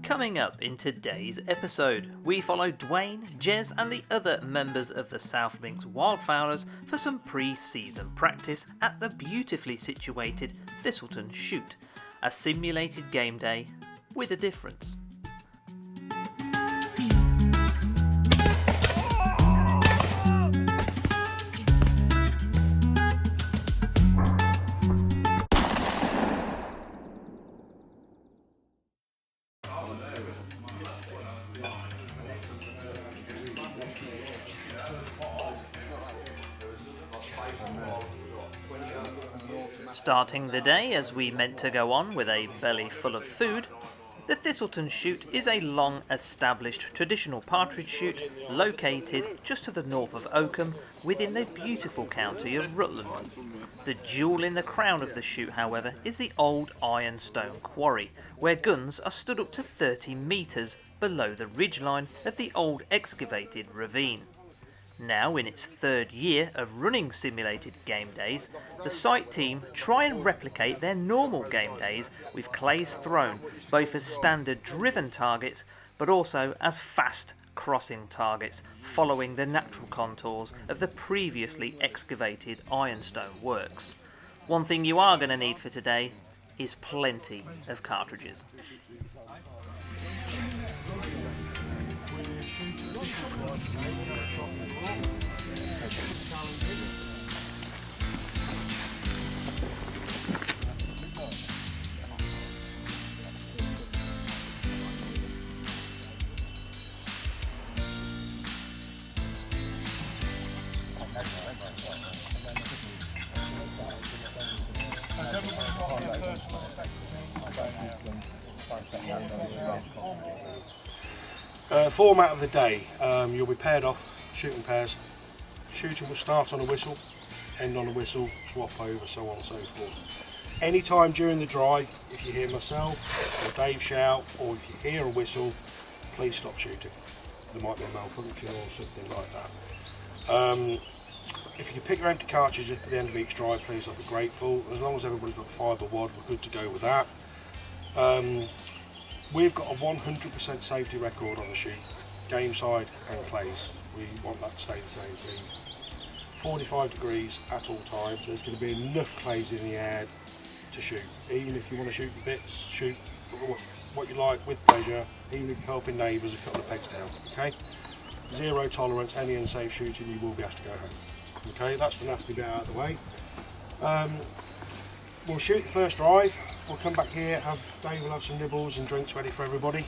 Coming up in today's episode, we follow Dwayne, Jez and the other members of the South Links Wildfowlers for some pre-season practice at the beautifully situated Thistleton shoot, a simulated game day with a difference. Starting the day as we meant to go on with a belly full of food, the Thistleton shoot is a long established traditional partridge shoot located just to the north of Oakham within the beautiful county of Rutland. The jewel in the crown of the shoot, however, is the old ironstone quarry, where guns are stood up to 30 metres below the ridgeline of the old excavated ravine. Now in its third year of running simulated game days, the site team try and replicate their normal game days with clays thrown both as standard driven targets but also as fast crossing targets following the natural contours of the previously excavated ironstone works. One thing you are going to need for today is plenty of cartridges. Format of the day, you'll be paired off, shooting pairs. Shooting will start on a whistle, end on a whistle, swap over, so on and so forth. Any time during the drive, if you hear myself or Dave shout, or if you hear a whistle, please stop shooting. There might be a malfunction or something like that. If you can pick your empty cartridges at the end of each drive, please, I'd be grateful. As long as everybody's got 5 or wad, we're good to go with that. We've got a 100% safety record on the shoot, game side and clays. We want that to stay the same thing. 45 degrees at all times, there's going to be enough clays in the air to shoot. Even if you want to shoot the bits, shoot what you like with pleasure, even if you're helping neighbours a couple of pegs down, okay? Zero tolerance, any unsafe shooting, you will be asked to go home. Okay, that's the nasty bit out of the way. We'll shoot the first drive, we'll come back here, Dave will have some nibbles and drinks ready for everybody.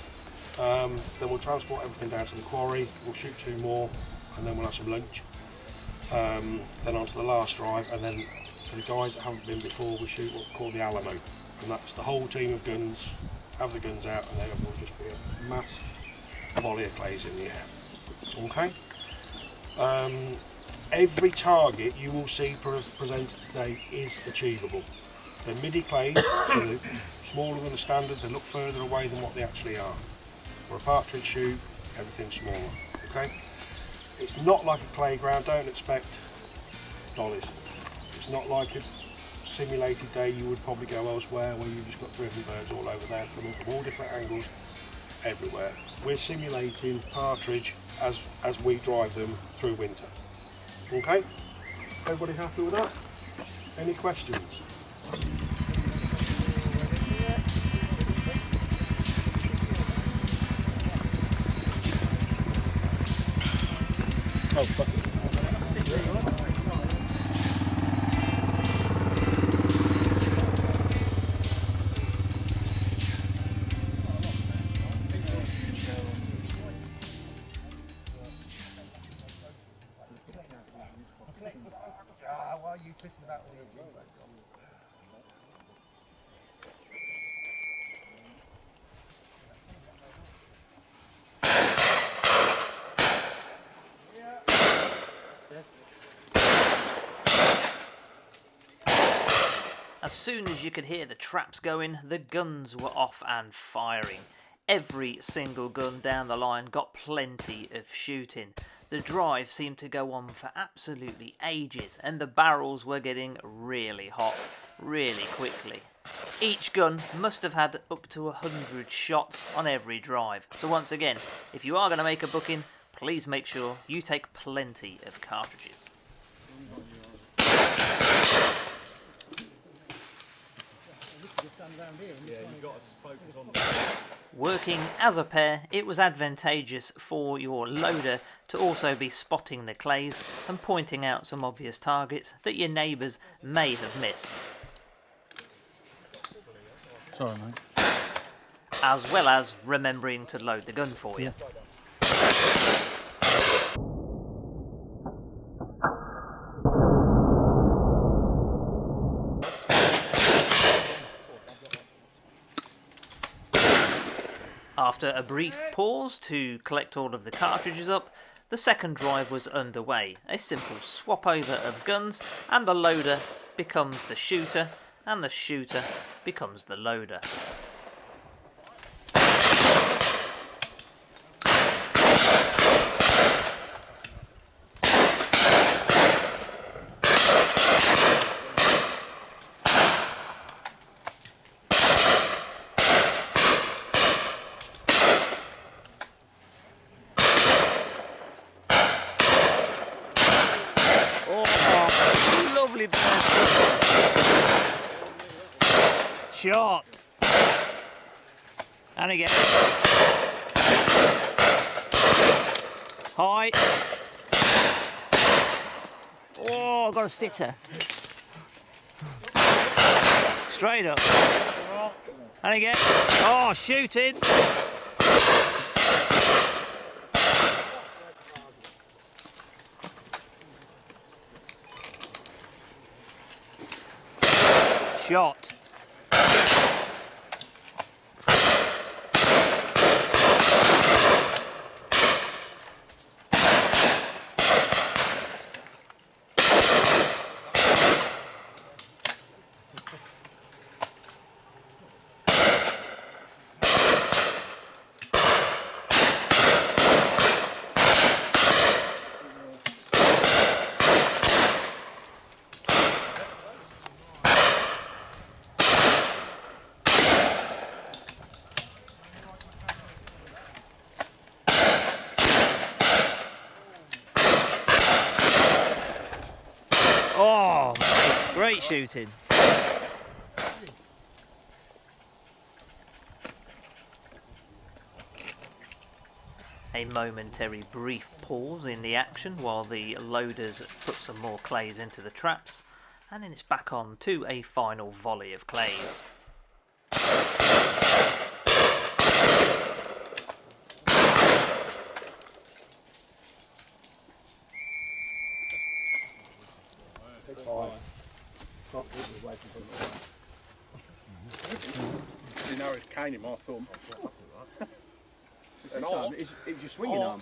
Then we'll transport everything down to the quarry, we'll shoot 2 more, and then we'll have some lunch. Then on to the last drive, and then for the guys that haven't been before, we shoot what's called the Alamo. And that's the whole team of guns, have the guns out, and then will just be a mass volley of clays in the air. Okay? Every target you will see presented today is achievable. They're midi clays, so they're smaller than a standard, they look further away than what they actually are. For a partridge shoot, everything's smaller, okay? It's not like a playground, don't expect dollies. It's not like a simulated day you would probably go elsewhere where you've just got driven birds all over there coming from all different angles, everywhere. We're simulating partridge as we drive them through winter. Okay? Everybody happy with that? Any questions? Oh, fuck it. Why are you pissing about all your feedback? As soon as you could hear the traps going, the guns were off and firing. Every single gun down the line got plenty of shooting. The drive seemed to go on for absolutely ages, and the barrels were getting really hot, really quickly. Each gun must have had up to 100 shots on every drive. So once again, if you are going to make a booking, please make sure you take plenty of cartridges. Working as a pair, it was advantageous for your loader to also be spotting the clays and pointing out some obvious targets that your neighbours may have missed. Sorry, mate. As well as remembering to load the gun for you. After a brief pause to collect all of the cartridges up, the second drive was underway. A simple swap over of guns, and the loader becomes the shooter, and the shooter becomes the loader. Oh, lovely shot. And again. High. Oh, I got a stitter. Straight up. And again. Oh, shooting. Shot. Oh, great shooting. A momentary brief pause in the action while the loaders put some more clays into the traps, and then it's back on to a final volley of clays. You know, it's cane in my thumb. An arm? It was your swinging arm.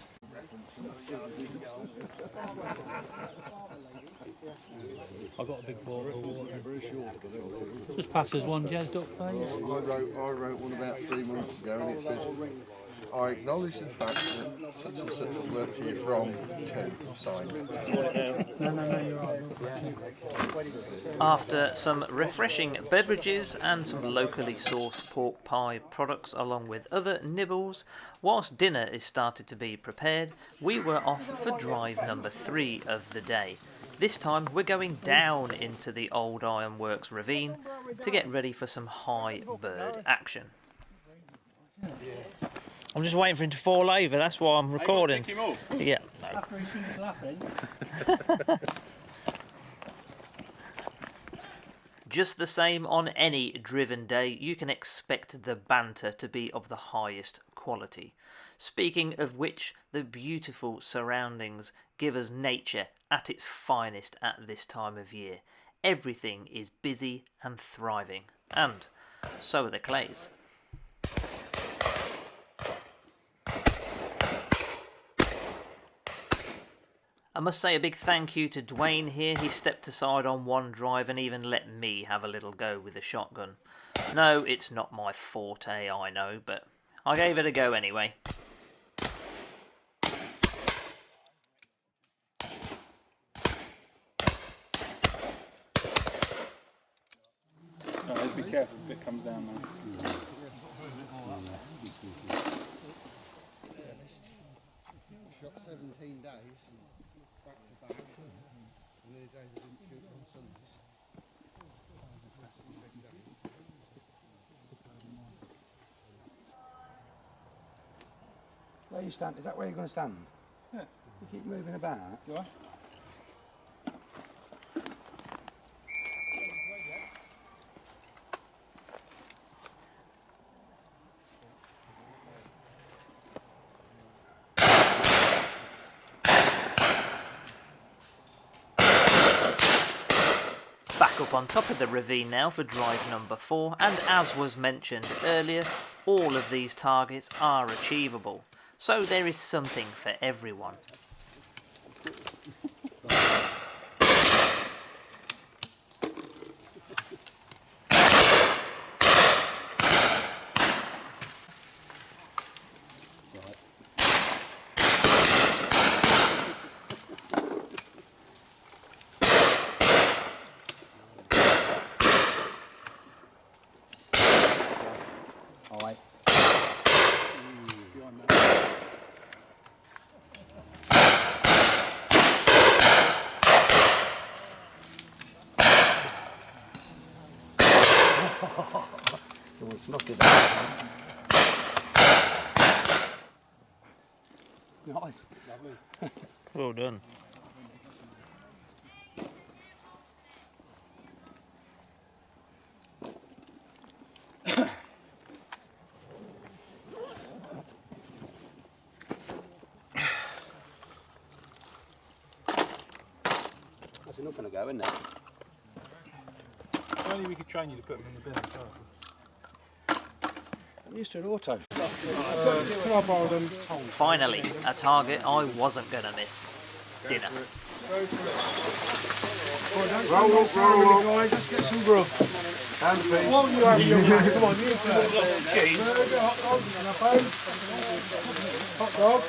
I've got a big ball for water. Just pass us one, Jez Duck, please. I wrote one about 3 months ago, and it says, I acknowledge the fact that such and such has worked here from 10, signed. No, you're right. After some refreshing beverages and some locally sourced pork pie products along with other nibbles, whilst dinner is started to be prepared, we were off for drive number 3 of the day. This time we're going down into the old Ironworks ravine to get ready for some high bird action. I'm just waiting for him to fall over, that's why I'm recording. Pick him up. Yeah. After he finishes laughing. Just the same, on any driven day, you can expect the banter to be of the highest quality. Speaking of which, the beautiful surroundings give us nature at its finest at this time of year. Everything is busy and thriving, and so are the clays. I must say a big thank you to Dwayne here. He stepped aside on one drive and even let me have a little go with the shotgun. No, it's not my forte, I know, but I gave it a go anyway. Right, be careful if it comes down now. Shot 17 days back to back. And the days I didn't shoot on Sundays. Where you stand? Is that where you're going to stand? Yeah. You keep moving about. You are? Back up on top of the ravine now for drive number 4, and as was mentioned earlier, all of these targets are achievable, so there is something for everyone. Alright. Someone snuck it out. Nice. Lovely. Well done. That's enough in a go, isn't it? If only we could train you to put them in the bin as well. I'm used to an auto. Finally, a target I wasn't going to miss. Dinner. Roll up, guys. Let's get some grub. Won't you have your man? Come on, you Hot dog.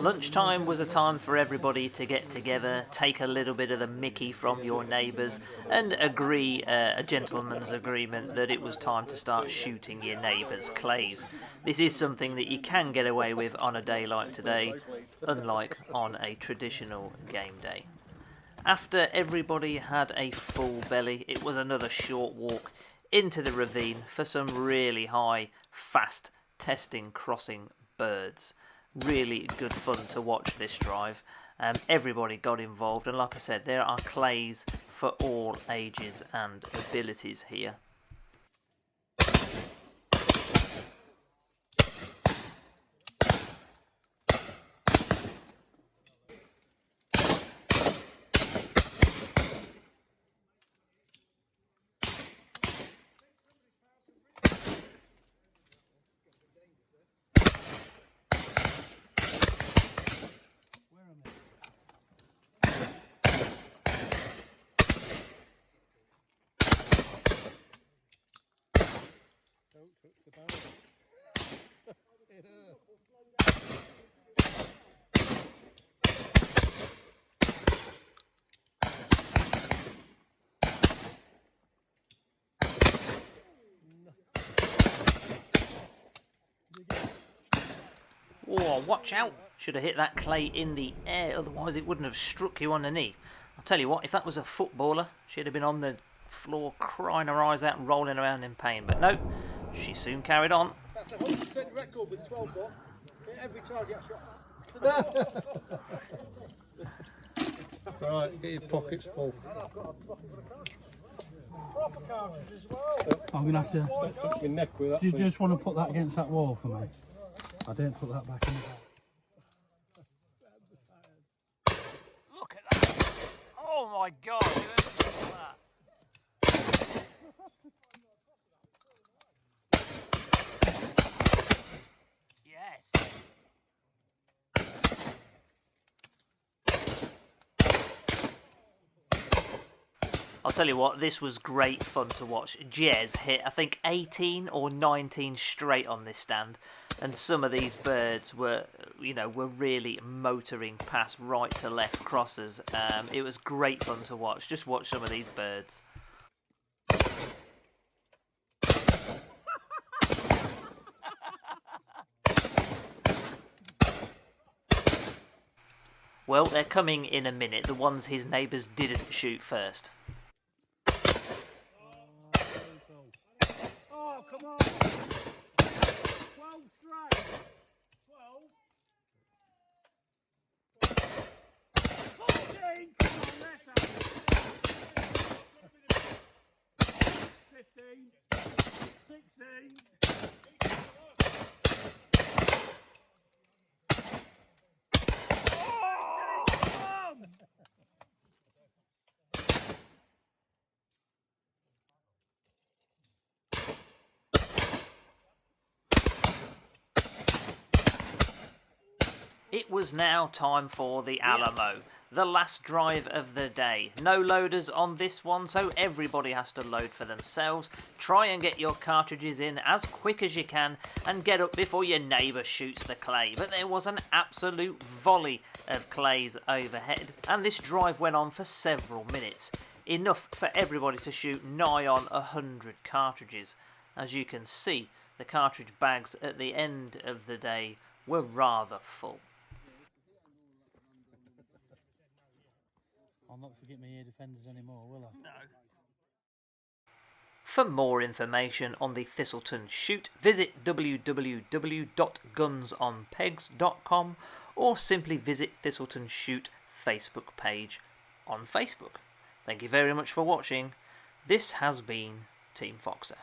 Lunchtime was a time for everybody to get together, take a little bit of the mickey from your neighbours, and agree a gentleman's agreement that it was time to start shooting your neighbours' clays. This is something that you can get away with on a day like today, unlike on a traditional game day. After everybody had a full belly, it was another short walk into the ravine for some really high, fast testing crossing birds. Really good fun to watch this drive. Everybody got involved, and like I said, there are clays for all ages and abilities here. Oh, watch out! Should have hit that clay in the air, otherwise it wouldn't have struck you on the knee. I'll tell you what, if that was a footballer, she'd have been on the floor crying her eyes out and rolling around in pain. But no, she soon carried on. That's a 100% record with 12 ball. Every target shot. Right, get your pockets full. Proper cartridge as well. I'm going to have to... Don't touch your neck with that Do you thing. just want to put that against that wall for me? I didn't put that back in. Look at that! Oh my god! Look at that. Yes! I'll tell you what, this was great fun to watch. Jez hit, I think, 18 or 19 straight on this stand. And some of these birds were, were really motoring past right to left crossers. It was great fun to watch. Just watch some of these birds. Well, they're coming in a minute, the ones his neighbours didn't shoot first. Oh, come on! 12 straight! 14! Come on, let's have it! 15! 16! It was now time for the Alamo, the last drive of the day. No loaders on this one, so everybody has to load for themselves. Try and get your cartridges in as quick as you can and get up before your neighbour shoots the clay. But there was an absolute volley of clays overhead, and this drive went on for several minutes. Enough for everybody to shoot nigh on 100 cartridges. As you can see, the cartridge bags at the end of the day were rather full. I'll not forget my ear defenders anymore, will I? No. For more information on the Thistleton shoot, visit www.gunsonpegs.com or simply visit Thistleton Shoot Facebook page on Facebook. Thank you very much for watching. This has been Team Foxer.